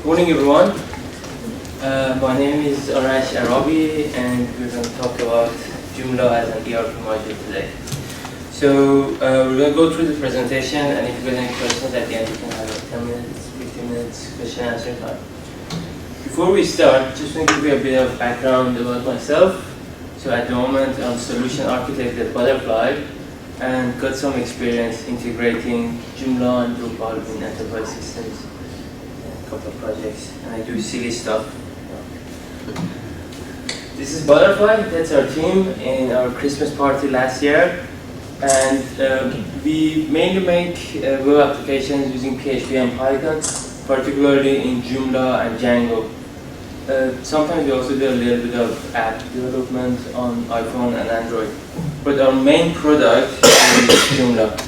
Morning everyone. My name is Arash Arabi and we're going to talk about Joomla as an ERP module today. So we're going to go through the presentation, and if you have any questions at the end, you can have a 10 minutes, 15 minutes question and answer time. Before we start, just want to give you a bit of background about myself. So at the moment I'm solution architect at Butterfly and got some experience integrating Joomla and Drupal in enterprise systems. A couple of projects, and I do silly stuff. This is Butterfly, that's our team in our Christmas party last year, and we mainly make web applications using PHP and Python, particularly in Joomla and Django. Sometimes we also do a little bit of app development on iPhone and Android, but our main product is Joomla.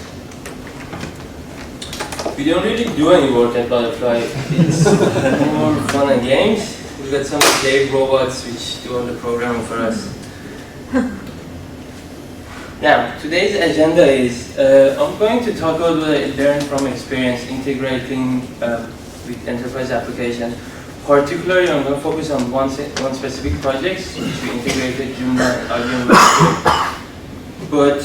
We don't really do any work at Butterfly. It's more fun and games. We've got some slave robots which do all the programming for us. Now, today's agenda is I'm going to talk about what I learned from experience integrating with enterprise applications. Particularly, I'm going to focus on one specific project, which we integrated Joomla and IBM with. But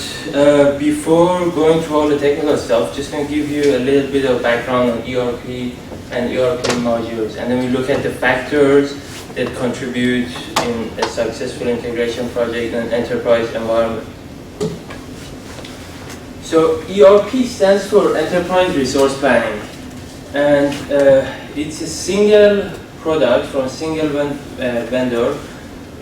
before going through all the technical stuff, just going to give you a little bit of background on ERP and ERP modules, and then we look at the factors that contribute in a successful integration project in an enterprise environment. So ERP stands for Enterprise Resource Planning, and it's a single product from a single vendor.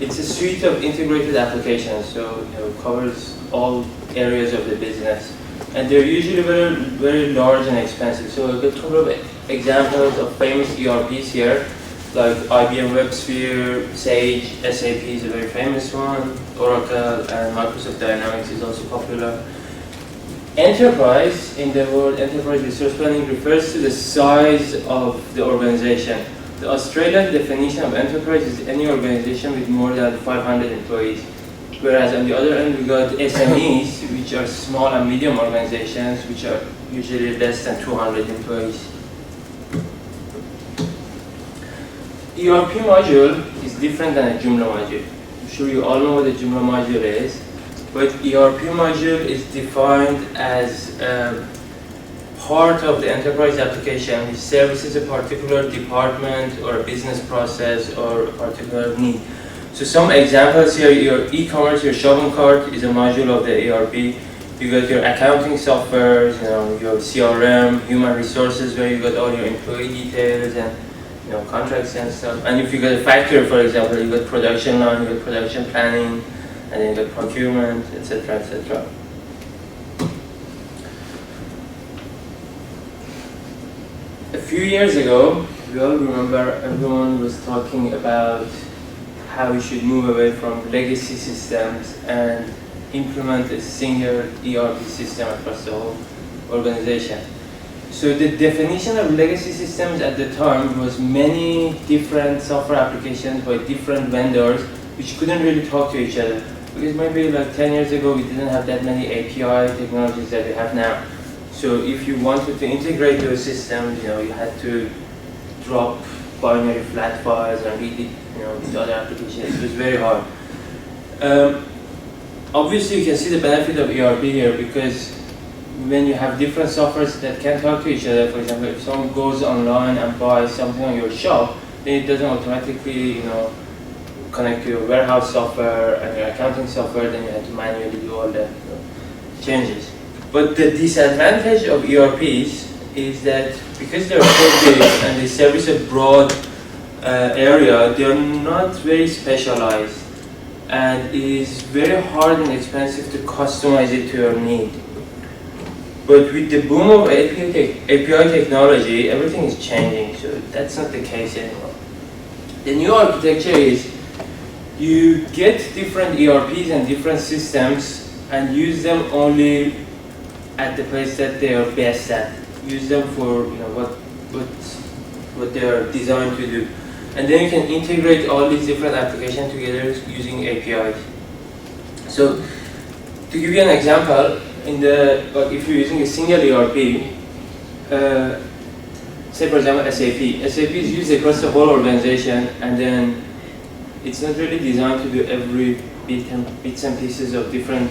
It's a suite of integrated applications, so covers all areas of the business, and they're usually very, very large and expensive. So I've got a couple of examples of famous ERPs here, like IBM WebSphere, Sage, SAP is a very famous one, Oracle, and Microsoft Dynamics is also popular. Enterprise, in the word enterprise resource planning, refers to the size of the organization. The Australian definition of enterprise is any organization with more than 500 employees. Whereas on the other end, we got SMEs, which are small and medium organizations, which are usually less than 200 employees. ERP module is different than a Joomla module. I'm sure you all know what a Joomla module is, but ERP module is defined as part of the enterprise application which services a particular department or a business process or a particular need. So some examples here: your e-commerce, your shopping cart is a module of the ERP. You got your accounting software, your CRM, human resources, where you got all your employee details and contracts and stuff. And if you got a factory, for example, you got production line, you got production planning, and then you got procurement, etc., etc. A few years ago, we all remember everyone was talking about how we should move away from legacy systems and implement a single ERP system across the whole organization. So the definition of legacy systems at the time was many different software applications by different vendors which couldn't really talk to each other. Because maybe like 10 years ago we didn't have that many API technologies that we have now. So if you wanted to integrate those systems, you had to drop binary flat files and read it, with other applications. It was very hard. Obviously, you can see the benefit of ERP here, because when you have different softwares that can talk to each other, for example, if someone goes online and buys something on your shop, then it doesn't automatically, connect to your warehouse software and your accounting software. Then you have to manually do all the changes. But the disadvantage of ERPs is that because they're so big and they service a broad area, they're not very specialized, and it is very hard and expensive to customize it to your need. But with the boom of API technology, everything is changing, so that's not the case anymore. The new architecture is you get different ERPs and different systems and use them only at the place that they are best at. Use them for what they are designed to do. And then you can integrate all these different applications together using APIs. So to give you an example, if you're using a single ERP, say for example SAP. SAP is used across the whole organization, and then it's not really designed to do every bits and pieces of different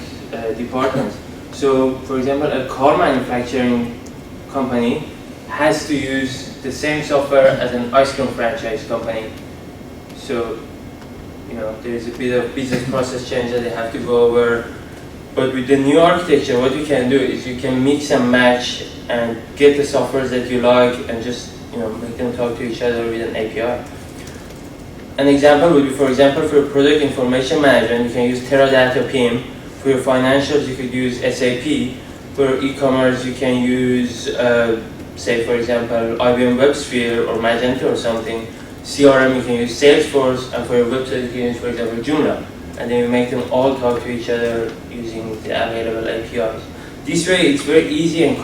departments. So for example, a car manufacturing company has to use the same software as an ice cream franchise company. So there's a bit of business process change that they have to go over. But with the new architecture, what you can do is you can mix and match and get the softwares that you like and just make them talk to each other with an API. An example would be, for example, for product information management, you can use Teradata PIM. For your financials, you could use SAP. For e-commerce, you can use, say for example, IBM WebSphere or Magento or something. CRM, you can use Salesforce, and for your website, you can use, for example, Joomla. And then you make them all talk to each other using the available APIs. This way, it's very easy and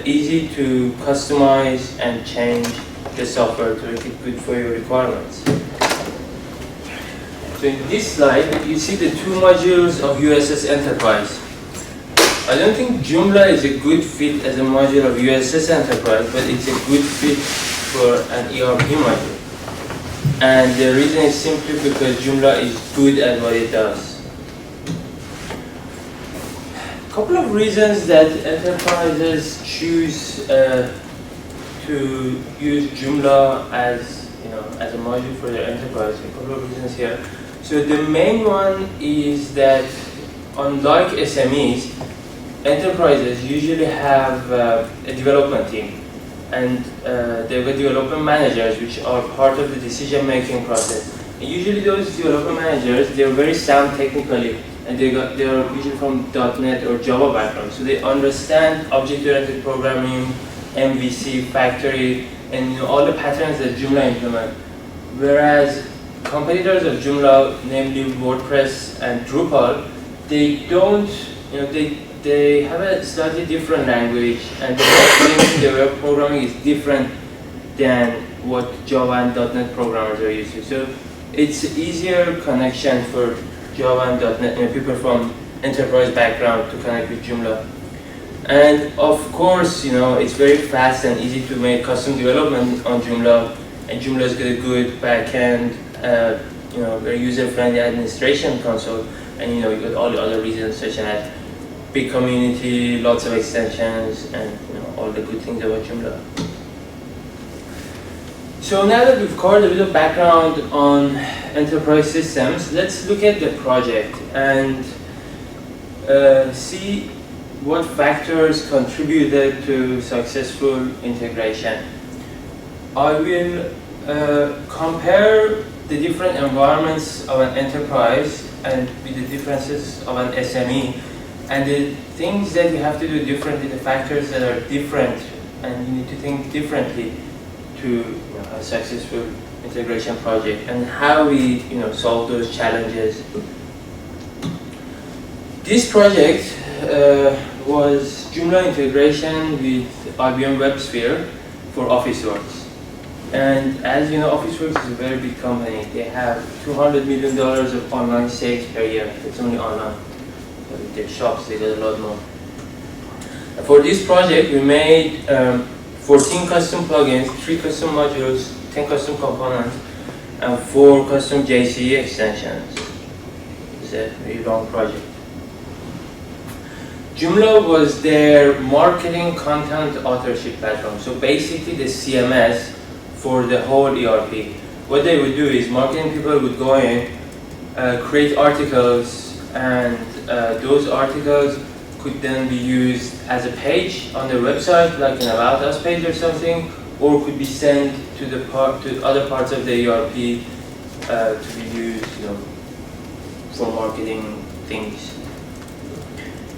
easy to customize and change the software to make it good for your requirements. So in this slide, you see the two modules of USS Enterprise. I don't think Joomla is a good fit as a module of USS Enterprise, but it's a good fit for an ERP module. And the reason is simply because Joomla is good at what it does. A couple of reasons that enterprises choose to use Joomla as a module for their enterprise. A couple of reasons here. So the main one is that unlike SMEs, enterprises usually have a development team. And they've got development managers which are part of the decision-making process. And usually those development managers, they're very sound technically, and they're usually from .NET or Java background. So they understand object-oriented programming, MVC, factory, and all the patterns that Joomla implement. Whereas competitors of Joomla, namely WordPress and Drupal, they don't, they have a slightly different language, and the way of programming is different than what Java and .NET programmers are used to. So it's easier connection for Java and .NET, people from enterprise background to connect with Joomla. And of course, it's very fast and easy to make custom development on Joomla, and Joomla's got a good backend, very user-friendly administration console, and you got all the other reasons such as big community, lots of extensions, and all the good things about Joomla. So now that we've covered a bit of background on enterprise systems, let's look at the project and see what factors contributed to successful integration. I will compare the different environments of an enterprise and with the differences of an SME, and the things that you have to do differently, the factors that are different, and you need to think differently to a successful integration project, and how we solve those challenges. This project was Joomla integration with IBM WebSphere for Officeworks. And as you know, Officeworks is a very big company. They have $200 million of online sales per year. It's only online. With their shops, they got a lot more. For this project, we made 14 custom plugins, 3 custom modules, 10 custom components, and 4 custom JCE extensions. It's a very long project. Joomla was their marketing content authorship platform. So basically the CMS for the whole ERP. What they would do is marketing people would go in, create articles, and those articles could then be used as a page on their website, like an About Us page or something, or could be sent to other parts of the ERP to be used, for marketing things.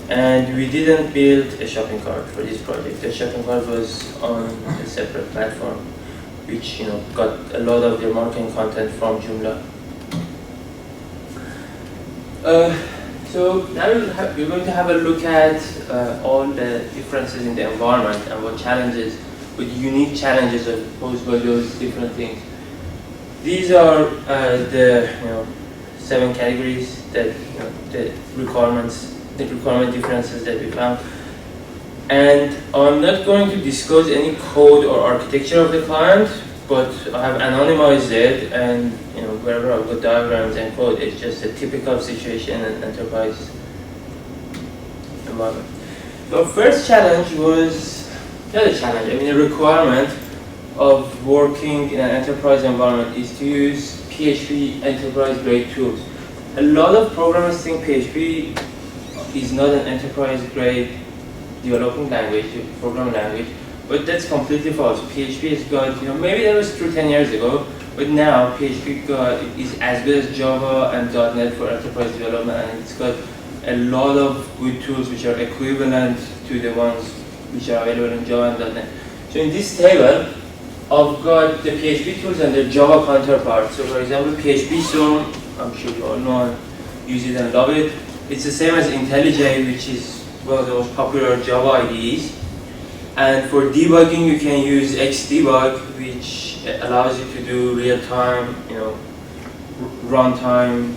And we didn't build a shopping cart for this project. The shopping cart was on a separate platform, which got a lot of their marketing content from Joomla. So now we're going to have a look at all the differences in the environment and what challenges, what unique challenges are posed by those different things. These are the 7 categories that the requirement differences that we found. And I'm not going to disclose any code or architecture of the client, but I have anonymized it, and wherever I've got diagrams and code, it's just a typical situation in an enterprise environment. The first challenge was, not a challenge, I mean a requirement of working in an enterprise environment is to use PHP enterprise grade tools. A lot of programmers think PHP is not an enterprise grade developing language, programming language, but that's completely false. PHP has got, maybe that was true 10 years ago, but now PHP is as good as Java and .NET for enterprise development, and it's got a lot of good tools which are equivalent to the ones which are available in Java and .NET. So in this table, I've got the PHP tools and their Java counterparts. So for example, PHP Storm, I'm sure you all know and use it and love it. It's the same as IntelliJ, which is one of the most popular Java IDEs. And for debugging, you can use Xdebug, which allows you to do real-time, runtime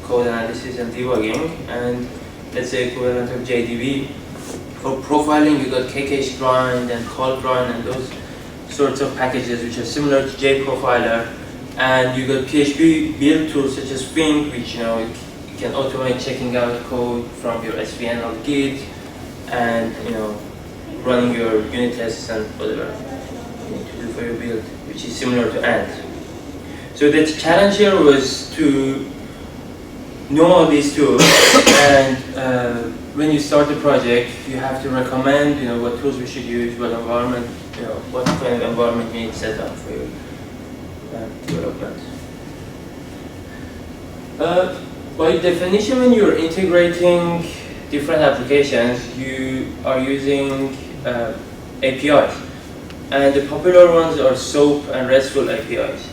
code analysis and debugging. And that's the equivalent of JDB. For profiling, you got KKGrind and CallGrind and those sorts of packages which are similar to JProfiler. And you got PHP build tools such as Fink, which you can automate checking out code from your SVN or Git, and running your unit tests and whatever you need to do for your build, which is similar to Ant. So the challenge here was to know all these tools, and when you start the project, you have to recommend what tools we should use, what environment, what kind of environment you need set up for your development. By definition, when you're integrating different applications, you are using APIs, and the popular ones are SOAP and RESTful APIs.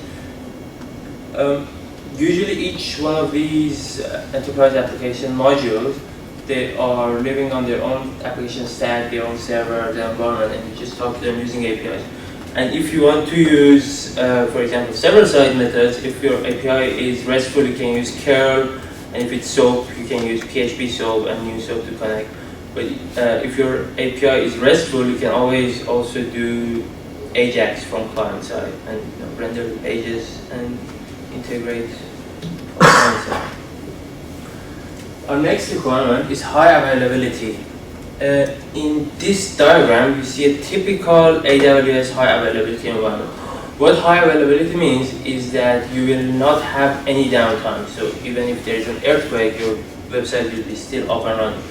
Usually each one of these enterprise application modules, they are living on their own application stack, their own server, their environment, and you just talk to them using APIs. And if you want to use, for example, server-side methods, if your API is RESTful, you can use curl, and if it's SOAP, you can use PHP SOAP and use SOAP to connect. But if your API is RESTful, you can always also do AJAX from client side and render the pages and integrate from client side. Our next requirement is high availability. In this diagram, you see a typical AWS high availability environment. What high availability means is that you will not have any downtime. So even if there is an earthquake, your website will be still up and running.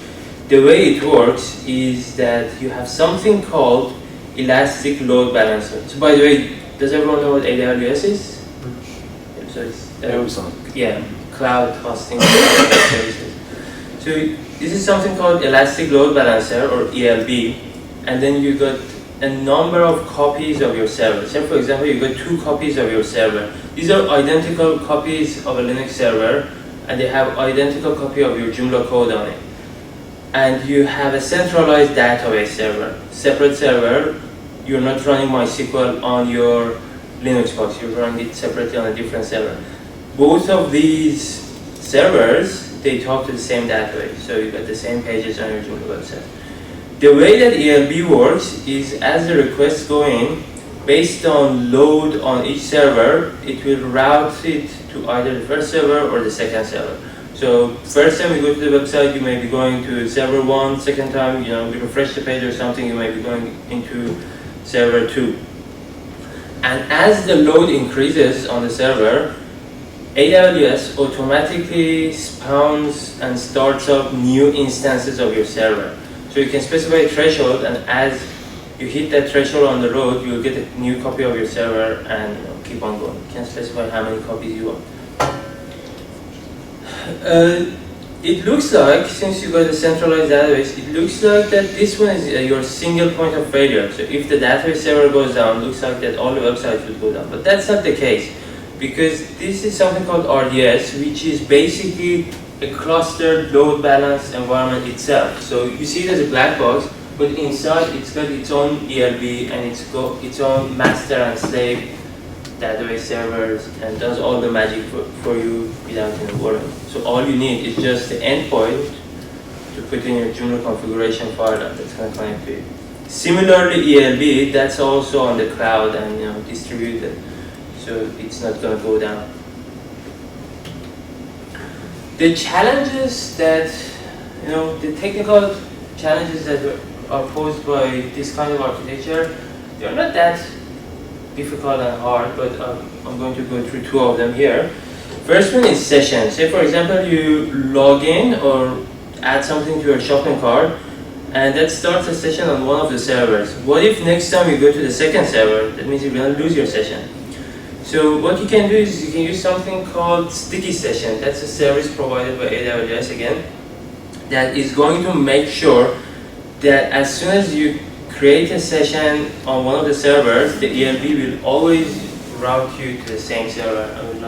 The way it works is that you have something called elastic load balancer. So by the way, does everyone know what AWS is? So it's cloud hosting services. So this is something called elastic load balancer, or ELB, and then you got a number of copies of your server. So for example, you got 2 copies of your server. These are identical copies of a Linux server, and they have identical copy of your Joomla code on it. And you have a centralized database server, separate server. You're not running MySQL on your Linux box, you're running it separately on a different server. Both of these servers, they talk to the same database, so you got the same pages on your Joomla website. The way that ELB works is as the requests go in, based on load on each server, it will route it to either the first server or the second server. So first time you go to the website, you may be going to server 1, second time, you refresh the page or something, you may be going into server 2. And as the load increases on the server, AWS automatically spawns and starts up new instances of your server. So you can specify a threshold, and as you hit that threshold on the road, you'll get a new copy of your server and keep on going. You can specify how many copies you want. It looks like, since you got a centralized database, it looks like that this one is your single point of failure. So if the database server goes down, it looks like that all the websites will go down. But that's not the case, because this is something called RDS, which is basically a clustered load balanced environment itself. So you see it as a black box, but inside it's got its own ELB and it's got its own master and slave database servers, and does all the magic for you without worrying. So all you need is just the endpoint to put in your Joomla configuration file, and that's going to connect to it. Similarly, ELB, that's also on the cloud and distributed, so it's not going to go down. The challenges that, the technical challenges that are posed by this kind of architecture, they're not that difficult and hard, but I'm going to go through two of them here. First one is session. Say for example, you log in or add something to your shopping cart, and that starts a session on one of the servers. What if next time you go to the second server? That means you're going to lose your session. So what you can do is you can use something called sticky session. That's a service provided by AWS again, that is going to make sure that as soon as you create a session on one of the servers, the ELB will always route you to the same server and will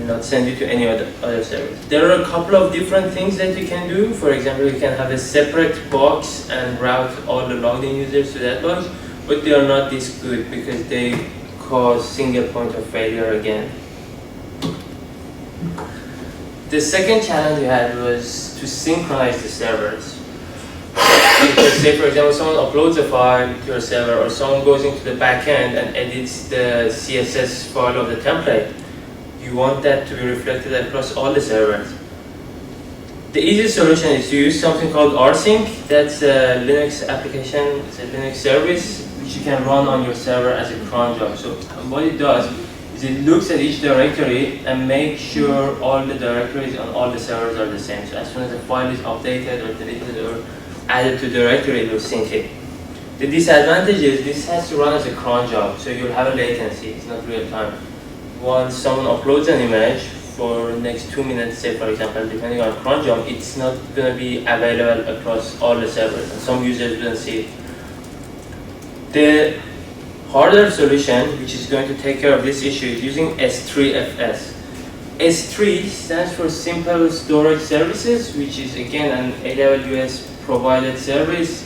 not send you to any other servers. There are a couple of different things that you can do. For example, you can have a separate box and route all the logged in users to that box, but they are not this good because they cause single point of failure again. The second challenge we had was to synchronize the servers. Because say for example, someone uploads a file to your server, or someone goes into the backend and edits the CSS file of the template, you want that to be reflected across all the servers. The easiest solution is to use something called rsync. That's a Linux application, it's a Linux service which you can run on your server as a cron job. So what it does is it looks at each directory and makes sure all the directories on all the servers are the same. So as soon as a file is updated or deleted or added to the directory, it will sync it. The disadvantage is this has to run as a cron job, so you'll have a latency, it's not real time. Once someone uploads an image for the next 2 minutes, say for example, depending on cron job, it's not going to be available across all the servers, and some users will see it. The harder solution, which is going to take care of this issue, is using S3FS. S3 stands for Simple Storage Services, which is again an AWS provided service,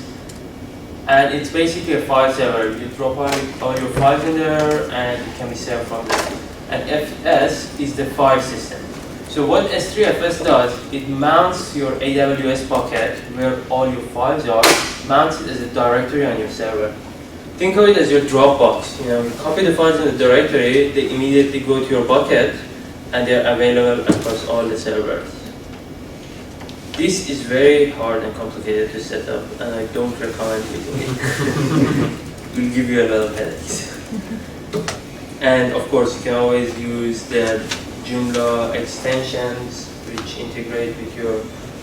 and it's basically a file server. You drop all your files in there and it can be served from there. And FS is the file system. So what S3FS does, it mounts your AWS bucket where all your files are, mounts it as a directory on your server. Think of it as your Dropbox. You copy the files in the directory, they immediately go to your bucket, and they're available across all the servers. This is very hard and complicated to set up, and I don't recommend using it. It will give you a lot of headaches. And of course, you can always use the Joomla extensions, which integrate with your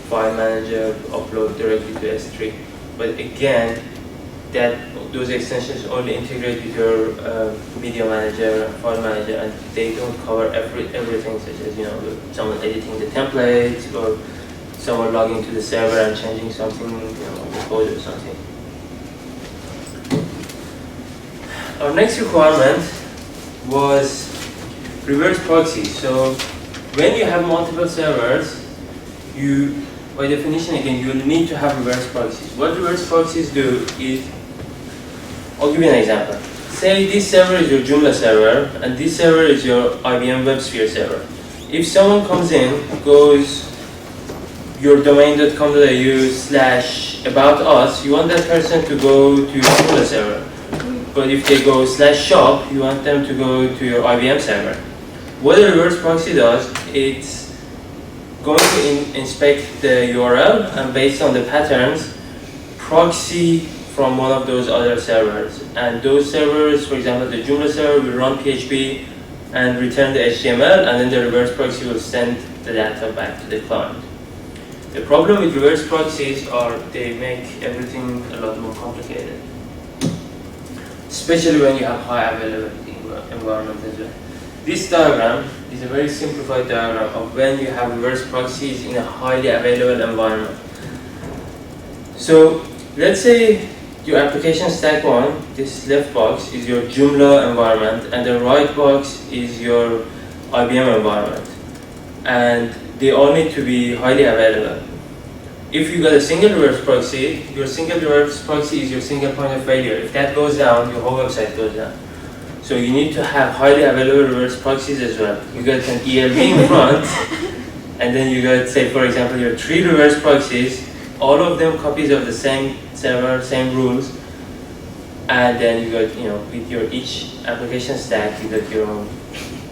file manager, upload directly to S3. But again, those extensions only integrate with your media manager, file manager, and they don't cover everything, such as someone editing the templates or someone logging to the server and changing something, the code or something. Our next requirement was reverse proxy. So when you have multiple servers, by definition again, you will need to have reverse proxies. What reverse proxies do is, I'll give you an example. Say this server is your Joomla server, and this server is your IBM WebSphere server. If someone comes in, goes your domain.com.au/about us, you want that person to go to your Joomla server. But if they go /shop, you want them to go to your IBM server. What a reverse proxy does, it's going to inspect the URL, and based on the patterns, proxy from one of those other servers. And those servers, for example, the Joomla server will run PHP and return the HTML, and then the reverse proxy will send the data back to the client. The problem with reverse proxies are they make everything a lot more complicated, especially when you have high availability environment as well. This diagram is a very simplified diagram of when you have reverse proxies in a highly available environment. So let's say your application stack 1, this left box is your Joomla environment, and the right box is your IBM environment, and they all need to be highly available. If you got a single reverse proxy, your single reverse proxy is your single point of failure. If that goes down, your whole website goes down. So you need to have highly available reverse proxies as well. You got an ERP in front, and then you got, say for example, your 3 reverse proxies, all of them copies of the same server, same rules, and then you got, with your each application stack, you got your own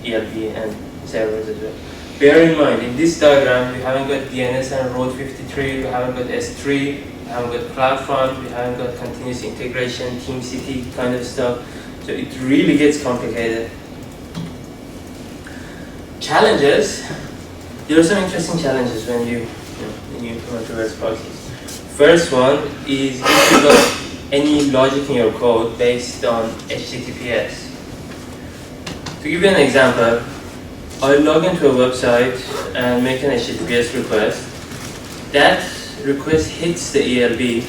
ERP and servers as well. Bear in mind, in this diagram, we haven't got DNS and Road 53, we haven't got S3, we haven't got CloudFront, we haven't got continuous integration, TeamCity kind of stuff. So it really gets complicated. Challenges. There are some interesting challenges when you implement reverse proxies. First one is if you got any logic in your code based on HTTPS. To give you an example, I log into a website and make an HTTPS request. That request hits the ELB.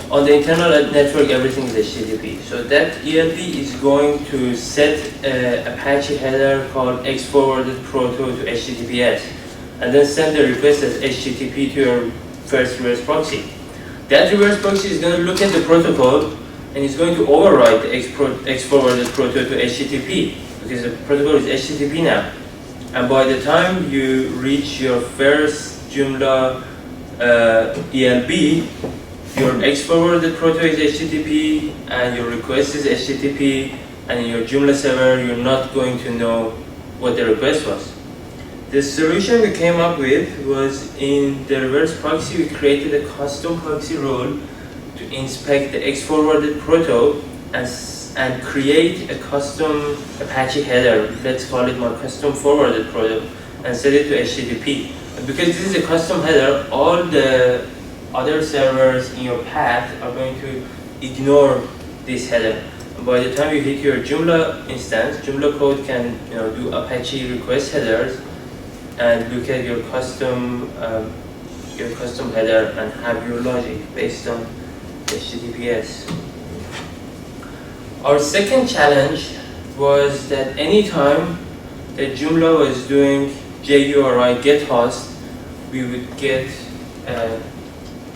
On the internal network, everything is HTTP. So that ELB is going to set an Apache header called X-forwarded proto to HTTPS, and then send the request as HTTP to your first reverse proxy. That reverse proxy is going to look at the protocol and it's going to overwrite the X-forwarded proto to HTTP, because the protocol is HTTP now. And by the time you reach your first Joomla ELB, your X-forwarded proto is HTTP and your request is HTTP, and in your Joomla server you're not going to know what the request was. The solution we came up with was, in the reverse proxy we created a custom proxy rule to inspect the X-forwarded proto and create a custom Apache header, let's call it my custom forwarded proto, and set it to HTTP. And because this is a custom header, all the other servers in your path are going to ignore this header. And by the time you hit your Joomla instance, Joomla code can do Apache request headers and look at your custom header and have your logic based on HTTPS. Our second challenge was that anytime that Joomla was doing JURI get host, we would get a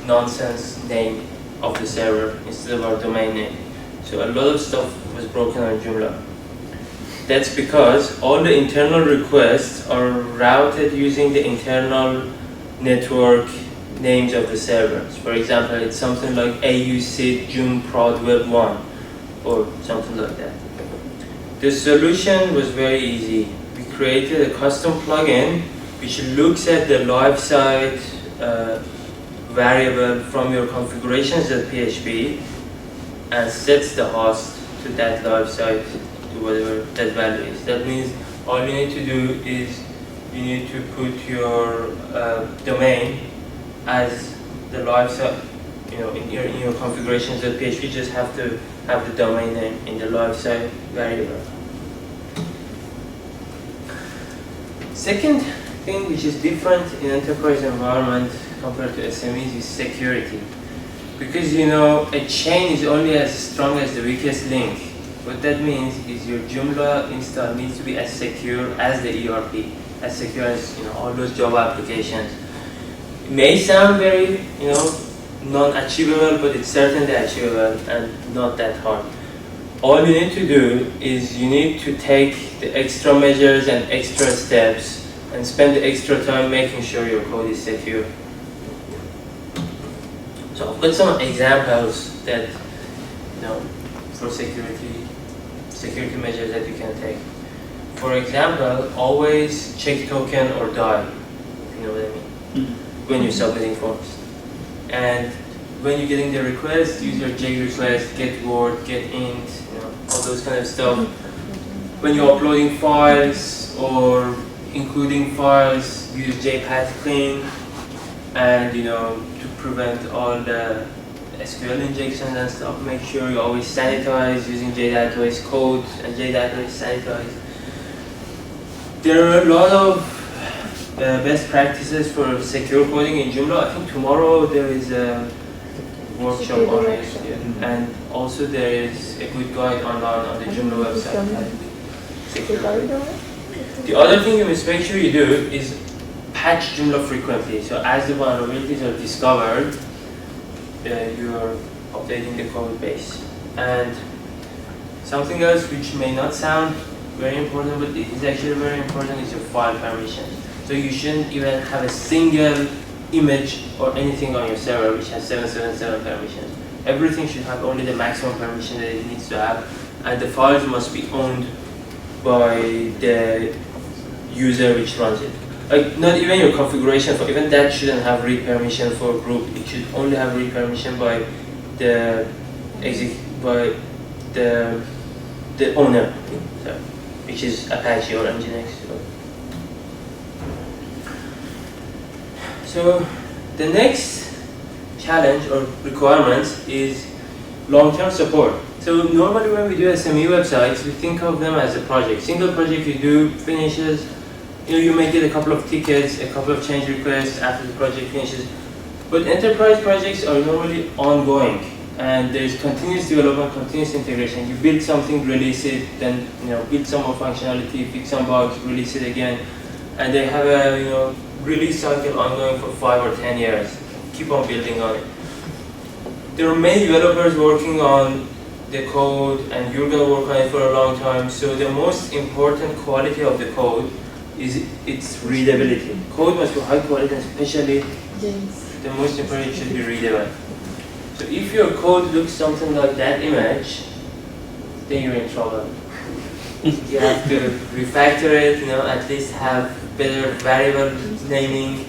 nonsense name of the server instead of our domain name. So a lot of stuff was broken on Joomla. That's because all the internal requests are routed using the internal network names of the servers. For example, it's something like AUSID Joom Prod Web 1 or something like that. The solution was very easy. We created a custom plugin which looks at the live site variable from your configurations.php and sets the host to that live site, to whatever that value is. That means all you need to do is you need to put your domain as the live site, in your configurations.php. Just have to have the domain name in the live site variable. Second thing which is different in enterprise environment compared to SMEs is security. Because a chain is only as strong as the weakest link. What that means is your Joomla install needs to be as secure as the ERP, as secure as all those Java applications. It may sound very non-achievable, but it's certainly achievable and not that hard. All you need to do is you need to take the extra measures and extra steps and spend the extra time making sure your code is secure. So I've got some examples that for security measures that you can take. For example, always check token or die, if you know what I mean, when you're submitting forms. And when you're getting the request, use your JRequest, get word, get int, all those kind of stuff. When you're uploading files or including files, use JPath clean, and to prevent all the SQL injections and stuff, make sure you always sanitize using JDatabase code and JDatabase sanitize. There are a lot of best practices for secure coding in Joomla. I think tomorrow there is a workshop on it, and also there is a good guide online on the Joomla website. The other thing you must make sure you do is patch Joomla frequently. So as the vulnerabilities are discovered, you are updating the code base. And something else which may not sound very important, but it is actually very important, is your file permissions. So you shouldn't even have a single image or anything on your server which has 777 permissions. Everything should have only the maximum permission that it needs to have, and the files must be owned by the user which runs it. Like, not even your configuration for even that shouldn't have read permission for a group. It should only have read permission by the owner, so, which is Apache or Nginx. So the next challenge or requirement is long-term support. So normally when we do SME websites, we think of them as a project. Single project you do, finishes, you may get a couple of tickets, a couple of change requests after the project finishes. But enterprise projects are normally ongoing, and there's continuous development, continuous integration. You build something, release it, then build some more functionality, fix some bugs, release it again, and they have a release cycle ongoing for 5 or 10 years. Keep on building on it. There are many developers working on the code, and you're going to work on it for a long time. So the most important quality of the code is its readability. Code must be high quality, and especially the most important should be readable. So if your code looks something like that image, then you're in trouble. You have to refactor it, at least have better variable naming,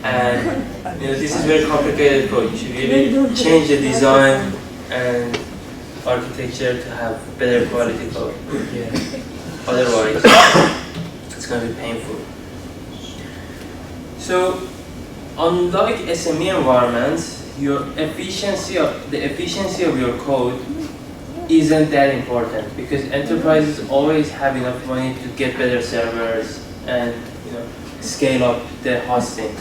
and this is very complicated code. You should really change the design and architecture to have better quality code. Otherwise, it's going to be painful. So, unlike SME environments, the efficiency of your code isn't that important, because enterprises always have enough money to get better servers and scale up the hosting.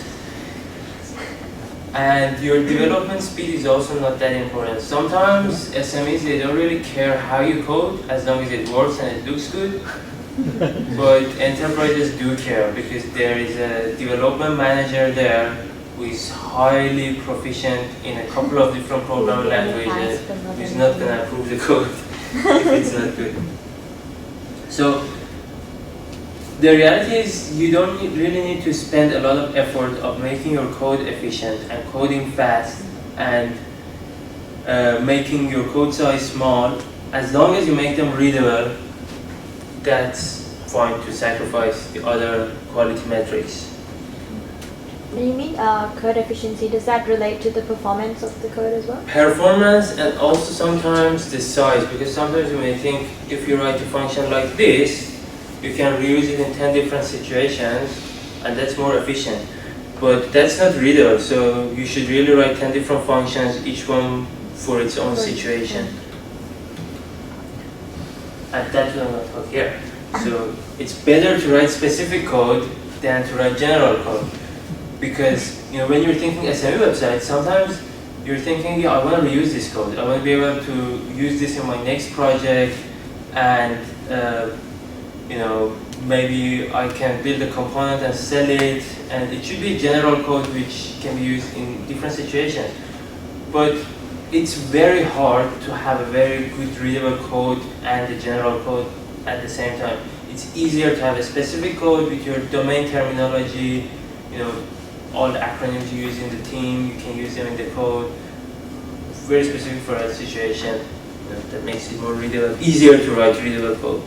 And your development speed is also not that important. Sometimes SMEs, they don't really care how you code as long as it works and it looks good. But enterprises do care, because there is a development manager there who is highly proficient in a couple of different programming languages, who is not going to approve the code if it's not good. So the reality is you don't really need to spend a lot of effort of making your code efficient and coding fast and making your code size small. As long as you make them readable, that's fine to sacrifice the other quality metrics. When you mean code efficiency, does that relate to the performance of the code as well? Performance, and also sometimes the size, because sometimes you may think if you write a function like this, you can reuse it in 10 different situations, and that's more efficient. But that's not readable, so you should really write 10 different functions, each one for its own situation. And that's what I'm going to talk here. So it's better to write specific code than to write general code. Because when you're thinking SME website, sometimes you're thinking, I want to reuse this code. I want to be able to use this in my next project, and maybe I can build a component and sell it, and it should be general code which can be used in different situations. But it's very hard to have a very good readable code and the general code at the same time. It's easier to have a specific code with your domain terminology, all the acronyms you use in the team, you can use them in the code. Very specific for a situation. That makes it more readable, easier to write readable code.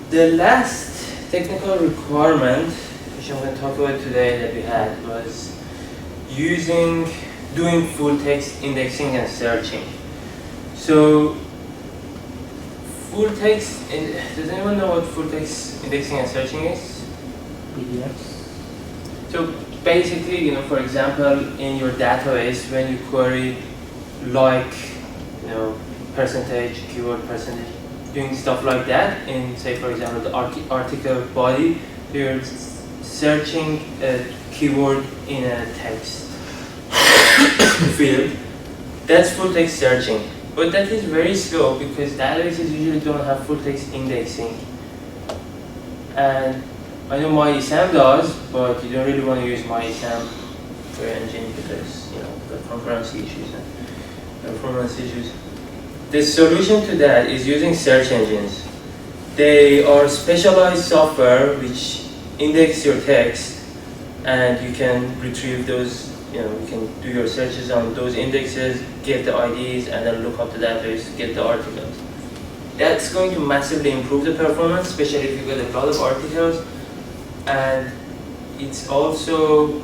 The last technical requirement, which I'm going to talk about today, that we had was doing full text indexing and searching. So full text, does anyone know what full text indexing and searching is? PDFs. So basically, for example, in your database, when you query like, percentage, keyword percentage, doing stuff like that in, say, for example, the article body, you're searching a keyword in a text field. That's full text searching. But that is very slow, because databases usually don't have full text indexing. And I know MyESAM does, but you don't really want to use MyESAM for your engine, because the concurrency issues and performance issues. The solution to that is using search engines. They are specialized software which index your text, and you can retrieve those, you can do your searches on those indexes, get the IDs, and then look up the database, get the articles. That's going to massively improve the performance, especially if you get a lot of articles. And it also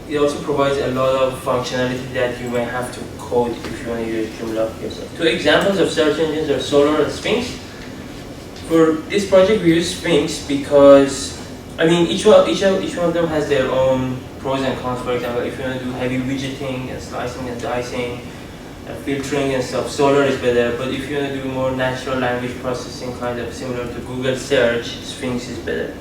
provides a lot of functionality that you may have to code if you want to use Joomla yourself. Two examples of search engines are Solar and Sphinx. For this project, we use Sphinx because, each one of them has their own pros and cons. For example, if you want to do heavy widgeting and slicing and dicing, filtering and stuff, Solar is better. But if you want to do more natural language processing, kind of similar to Google search, Sphinx is better.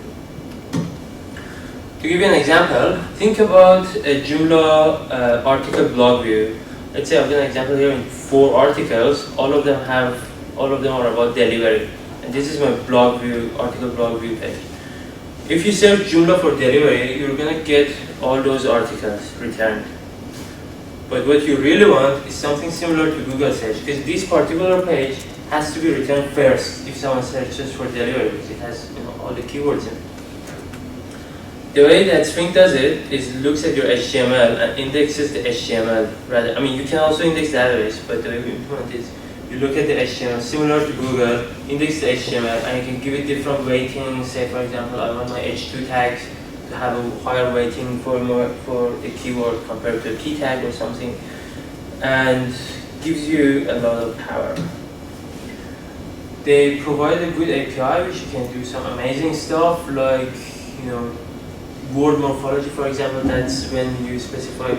To give you an example, think about a Joomla article blog view. Let's say I've done an example here in 4 articles. All of them are about delivery, and this is my blog view, article blog view page. If you search Joomla for delivery, you're gonna get all those articles returned. But what you really want is something similar to Google search, because this particular page has to be returned first if someone searches for delivery, because it has all the keywords in it. The way that Sphinx does it is looks at your HTML and indexes the HTML. You can also index the database, but the way we implement it, you look at the HTML similar to Google, index the HTML, and you can give it different weightings. Say, for example, I want my H2 tags to have a higher weighting for the keyword compared to a P tag or something, and gives you a lot of power. They provide a good API which you can do some amazing stuff like, word morphology, for example. That's when you specify,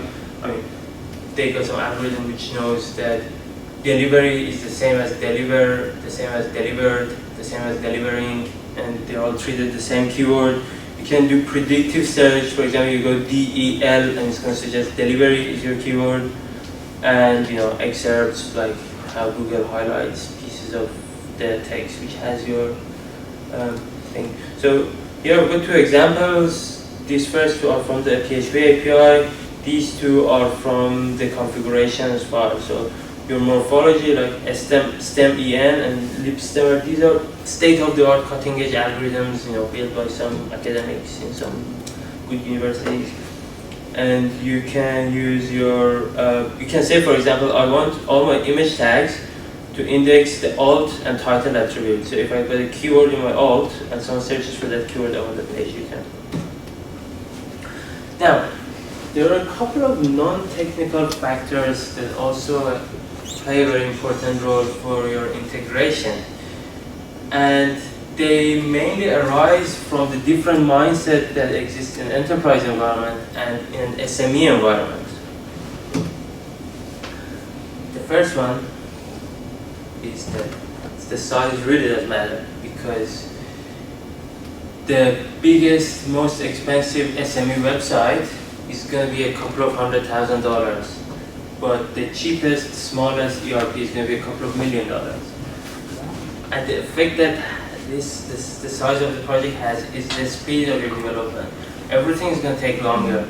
they got some algorithm which knows that delivery is the same as deliver, the same as delivered, the same as delivering, and they're all treated the same keyword. You can do predictive search. For example, you go DEL and it's going to suggest delivery is your keyword, and excerpts like how Google highlights pieces of the text which has your thing. So here I've got 2 examples. These first 2 are from the PHP API. These 2 are from the configurations file. So your morphology, like STEM-EN and libstemmer, these are state-of-the-art cutting-edge algorithms, built by some academics in some good universities. And you can use your, you can say, for example, I want all my image tags to index the alt and title attributes. So if I put a keyword in my alt and someone searches for that keyword on the page, you can. Now, there are a couple of non-technical factors that also play a very important role for your integration. And they mainly arise from the different mindset that exists in enterprise environment and in SME environment. The first one is that the size really doesn't matter, because the biggest, most expensive SME website is going to be a couple of $100,000, but the cheapest, smallest ERP is going to be a couple of $1 million. And the effect that the size of the project has is the speed of your development. Everything is going to take longer.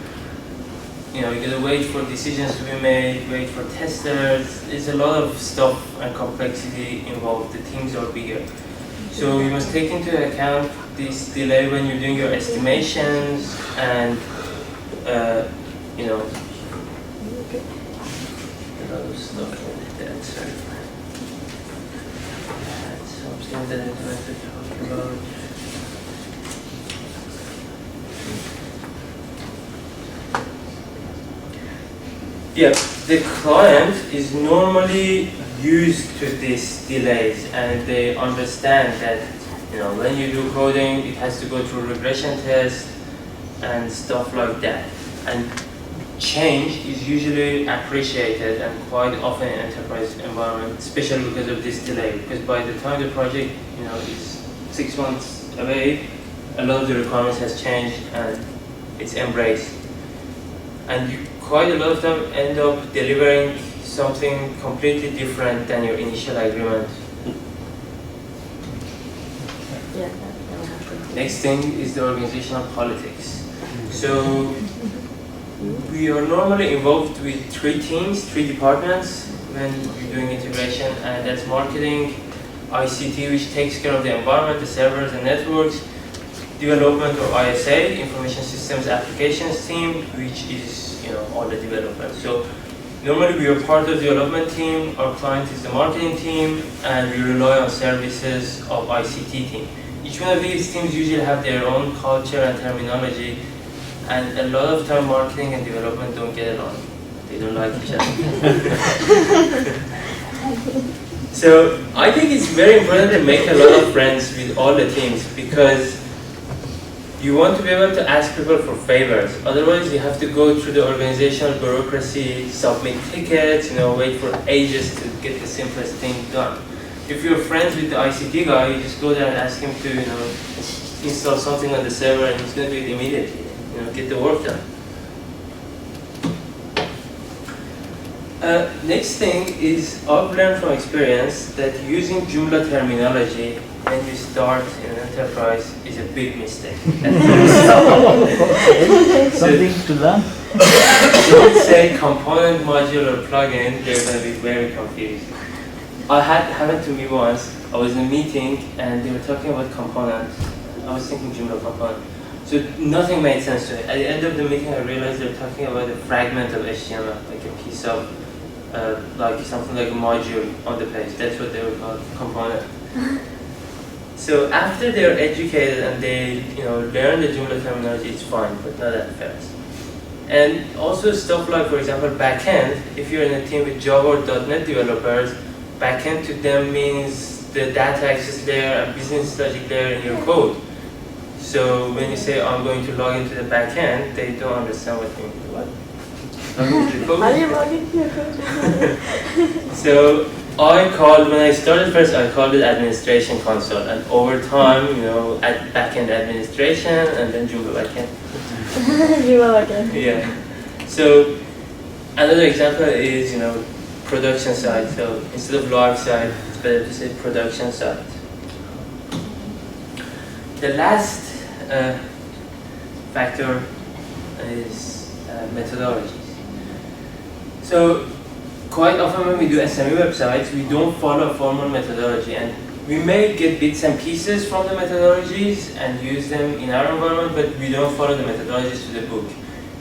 You're going to wait for decisions to be made, wait for testers. There's a lot of stuff and complexity involved. The teams are bigger. So you must take into account this delay when you're doing your estimations and, a lot of stuff like that. So that's something that I want to talk about. Yeah, the client is normally used to these delays, and they understand that when you do coding, it has to go through regression tests and stuff like that. And change is usually appreciated and quite often in enterprise environment, especially because of this delay. Because by the time the project is 6 months away, a lot of the requirements has changed and it's embraced. And quite a lot of them end up delivering something completely different than your initial agreement. Yeah, Next thing is the organizational politics. So we are normally involved with 3 teams, 3 departments when we're doing integration, and that's marketing, ICT, which takes care of the environment, the servers and networks, development or ISA, Information Systems Applications team, which is all the developers. So normally we are part of the development team, our client is the marketing team, and we rely on services of ICT team. Each one of these teams usually have their own culture and terminology, and a lot of time marketing and development don't get along. They don't like each other. So I think it's very important to make a lot of friends with all the teams, because you want to be able to ask people for favors. Otherwise, you have to go through the organizational bureaucracy, submit tickets, wait for ages to get the simplest thing done. If you're friends with the ICT guy, you just go there and ask him to, install something on the server, and he's going to do it immediately. Get the work done. Next thing is, I've learned from experience that using Joomla terminology when you start in an enterprise is a big mistake. Something to learn. If you say component, module, or plugin, they're going to be very confused. Happened to me once. I was in a meeting and they were talking about components. I was thinking Joomla component. So nothing made sense to me. At the end of the meeting, I realized they were talking about a fragment of HTML, like a piece of, like something like a module on the page. That's what they were called, component. So after they're educated and they, learn the Joomla terminology, it's fine, but not at first. And also stuff like, for example, backend. If you're in a team with Java or .NET developers, backend to them means the data access layer and business logic layer in your code. So when you say, I'm going to log into the backend, they don't understand what you mean. What? Log into the code? How do you log into your code? So when I started first, I called it administration console. And over time, at backend administration and then Joomla backend. Joomla backend. Yeah. So another example is, production side. So instead of live side, it's better to say production side. The last factor is methodologies. So quite often when we do SME websites, we don't follow a formal methodology, and we may get bits and pieces from the methodologies and use them in our environment, but we don't follow the methodologies to the book.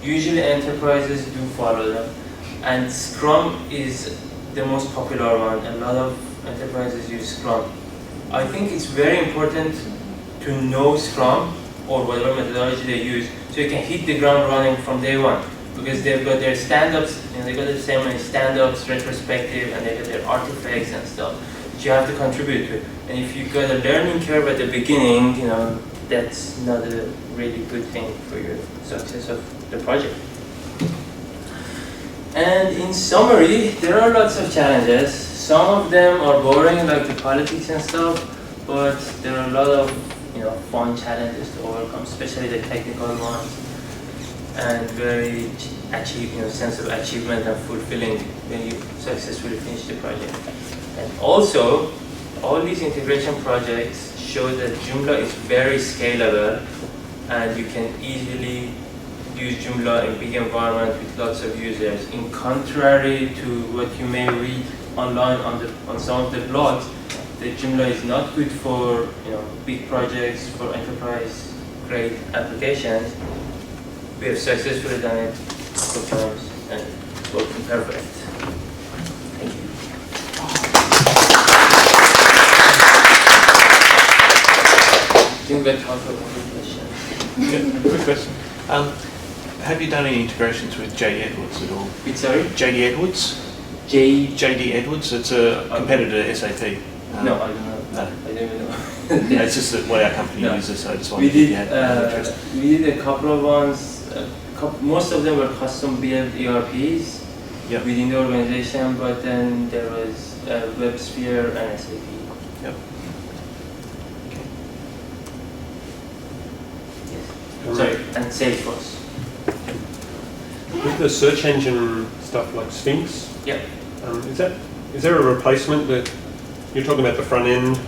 Usually enterprises do follow them, and Scrum is the most popular one. A lot of enterprises use Scrum. I think it's very important to know Scrum or whatever methodology they use, so you can hit the ground running from day one, because they've got their stand-ups, they've got the same many stand-ups, retrospective, and they've got their artifacts and stuff that you have to contribute to. And if you've got a learning curve at the beginning, that's not a really good thing for your success of the project. And in summary, there are lots of challenges. Some of them are boring, like the politics and stuff, but there are a lot of fun challenges to overcome, especially the technical ones, and very sense of achievement and fulfilling when you successfully finish the project. And also, all these integration projects show that Joomla is very scalable, and you can easily use Joomla in big environment with lots of users. In contrary to what you may read online on some of the blogs, that Joomla is not good for big projects, for enterprise grade applications. We have successfully done it a couple times and it's working perfect. Thank you. I think we have time for one question. Yeah, quick question. Have you done any integrations with JD Edwards at all? Sorry? JD Edwards? JD Edwards, it's a competitor to SAP. No, I don't know. No. I don't even know. Yeah, it's just what our company uses, so I just wondered We if you had interest. We did a couple of ones. Most of them were custom built ERPs within the organization, but then there was WebSphere and SAP. Yep. Okay. Yes. Sorry, and Salesforce. With the search engine stuff like Sphinx, Yep. is there a replacement that you're talking about the front end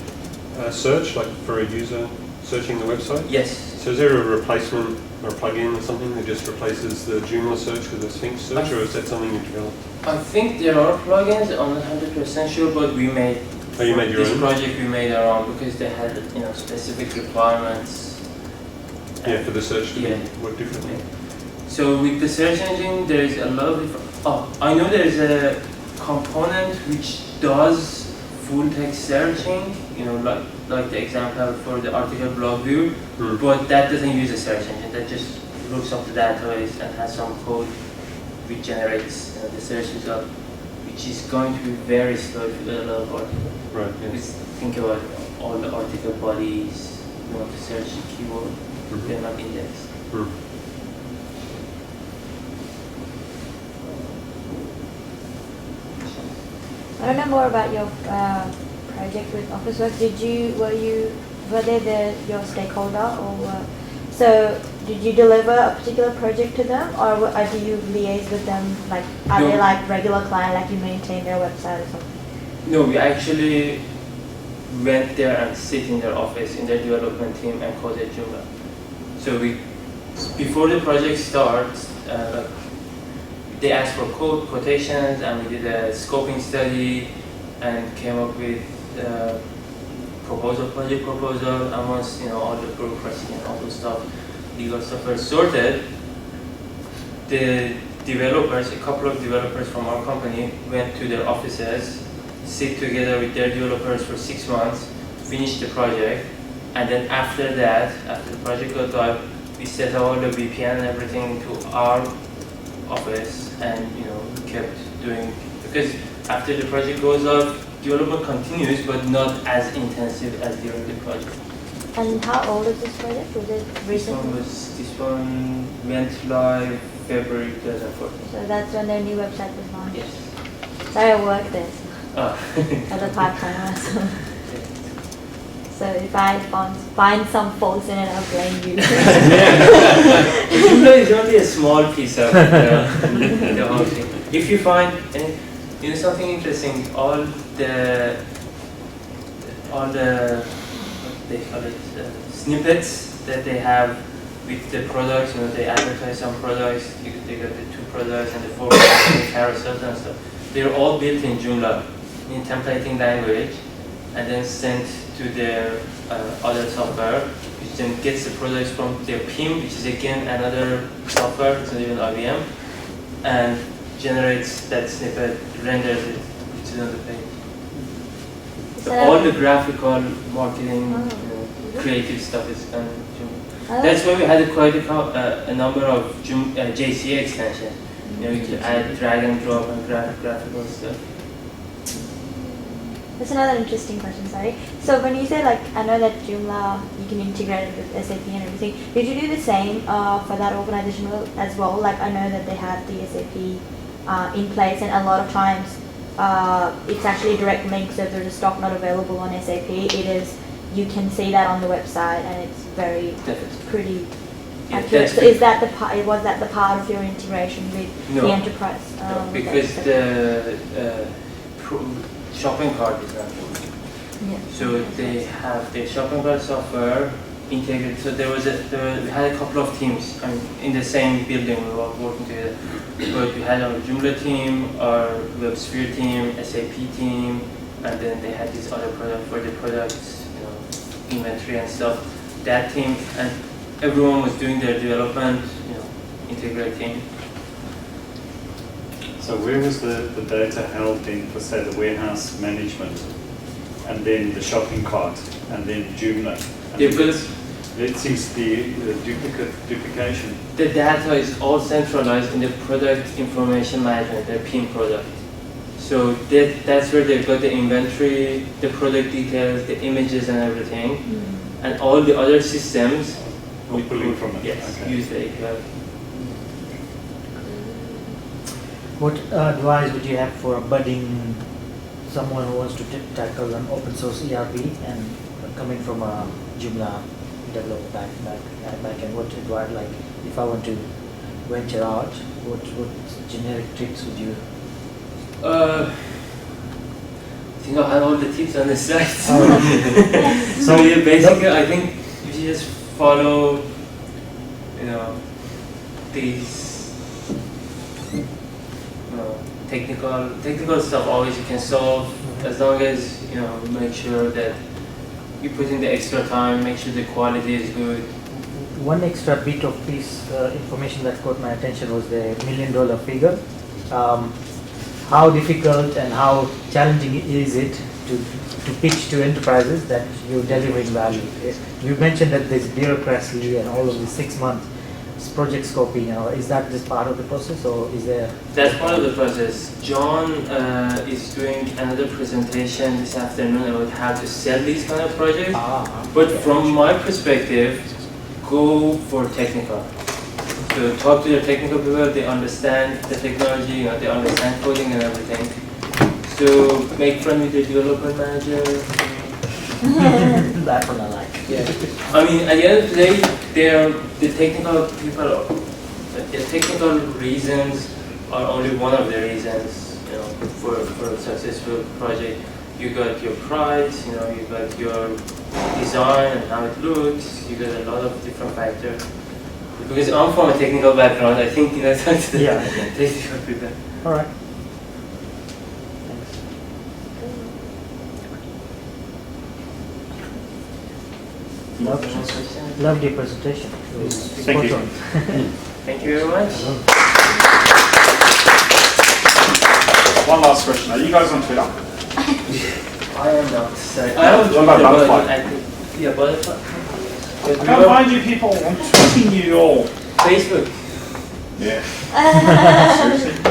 search, like for a user searching the website? Yes. So is there a replacement or a plugin or something that just replaces the Joomla search with the Sphinx search, or is that something you developed? I think there are plugins. I'm not 100% sure, but we made Oh, you made your this own? project we made our own because they had specific requirements. Yeah, for the search to Yeah. work differently. So with the search engine, there is a lot of different. Oh, I know there is a component which does full text searching. Like the example for the article blog view, but that doesn't use a search engine. That just looks up the database and has some code which generates the search result, which is going to be very slow to a lot of articles. Right, yeah. Just think about all the article bodies. You want to search the keyword, they're not indexed. I don't know more about your project with Officeworks. Were they your stakeholder, or so did you deliver a particular project to them, or do you liaise with them? Like, are they like regular client, like you maintain their website or something? No, we actually went there and sit in their office, in their development team, and coded Joomla. So before the project starts, they asked for quotations, and we did a scoping study and came up with project proposal, and once all the bureaucracy and all the stuff, legal stuff were sorted, the developers, a couple of developers from our company, went to their offices, sit together with their developers for 6 months, finish the project, and then after that, after the project got live, we set up all the VPN and everything to our office, and kept doing, because after the project goes live, development continues, but not as intensive as during the project. And how old is this project? Was it recent? This one went live February 2014. So that's when their new website was launched. Yes. So I work there Oh. as a part-timer. So if I find some faults in it, I'll blame you. Joomla is only a small piece of the whole thing. If you find something interesting, all the what they call it, snippets that they have with the products, they advertise some products, they got the 2 products and the 4 products and the carousels and stuff. They're all built in Joomla, in templating language, and then sent to their other software, which then gets the products from their PIM, which is again another software, it's not even IBM, and generates that snippet, renders it, puts it on the page. So all the graphical, marketing, creative stuff is done in Joomla. That's why we had quite a number of JCA extensions. You could add drag and drop and graphical stuff. That's another interesting question, sorry. So when you say, I know that Joomla, you can integrate it with SAP and everything. Did you do the same for that organization as well? I know that they have the SAP in place, and a lot of times it's actually a direct link, so if there's a stock not available on SAP, you can see that on the website, and it's pretty accurate. So was that the part of your integration with the enterprise? No, because the shopping cart is not Joomla. Yeah. So they have their shopping cart software integrated. So we had a couple of teams. In the same building, we were working together. But we had our Joomla team, our WebSphere team, SAP team, and then they had this other product for the products, inventory and stuff. That team, and everyone was doing their development, integrating. So where was the data held in for, say, the warehouse management, and then the shopping cart, and then Joomla? It seems the duplication. The data is all centralized in the product information management, the PIM product. So that's where they've got the inventory, the product details, the images and everything. And all the other systems We're pulling from it. Yes, Okay. use the API. What advice would you have for a budding someone who wants to tackle an open source ERP and coming from a Joomla developer back and what advice, if I want to venture out, what generic tricks would you? I think I had all the tips on the slides. So yeah, basically, I think if you just follow, these technical stuff always you can solve as long as make sure that you put in the extra time, make sure the quality is good. One extra bit of piece information that caught my attention was the $1 million figure. How difficult and how challenging is it to pitch to enterprises that you're delivering value? You mentioned that there's bureaucracy and all of the 6 months project scoping. Is that just part of the process, or is there? That's part of the process. John is doing another presentation this afternoon about how to sell these kind of projects. But from my perspective, go for technical. So talk to the technical people, they understand the technology, they understand coding and everything. So make friends with the development manager. That one I like. Yeah. I mean, at the end of the day, the technical people, the technical reasons are only one of the reasons, for a successful project. You got your price, you got your design and how it looks, you got a lot of different factors. Because I'm from a technical background, I think that's the technical people. All right. Thanks. Loved your presentation. It was Thank you. spot on. Thank you very much. One last question. Are you guys on Twitter? I am not. Sorry. I am on What about Twitter, but Butterfly? I think, yeah, Butterfly. I can't find you people. I'm tweeting you all. Facebook. Yeah. Seriously.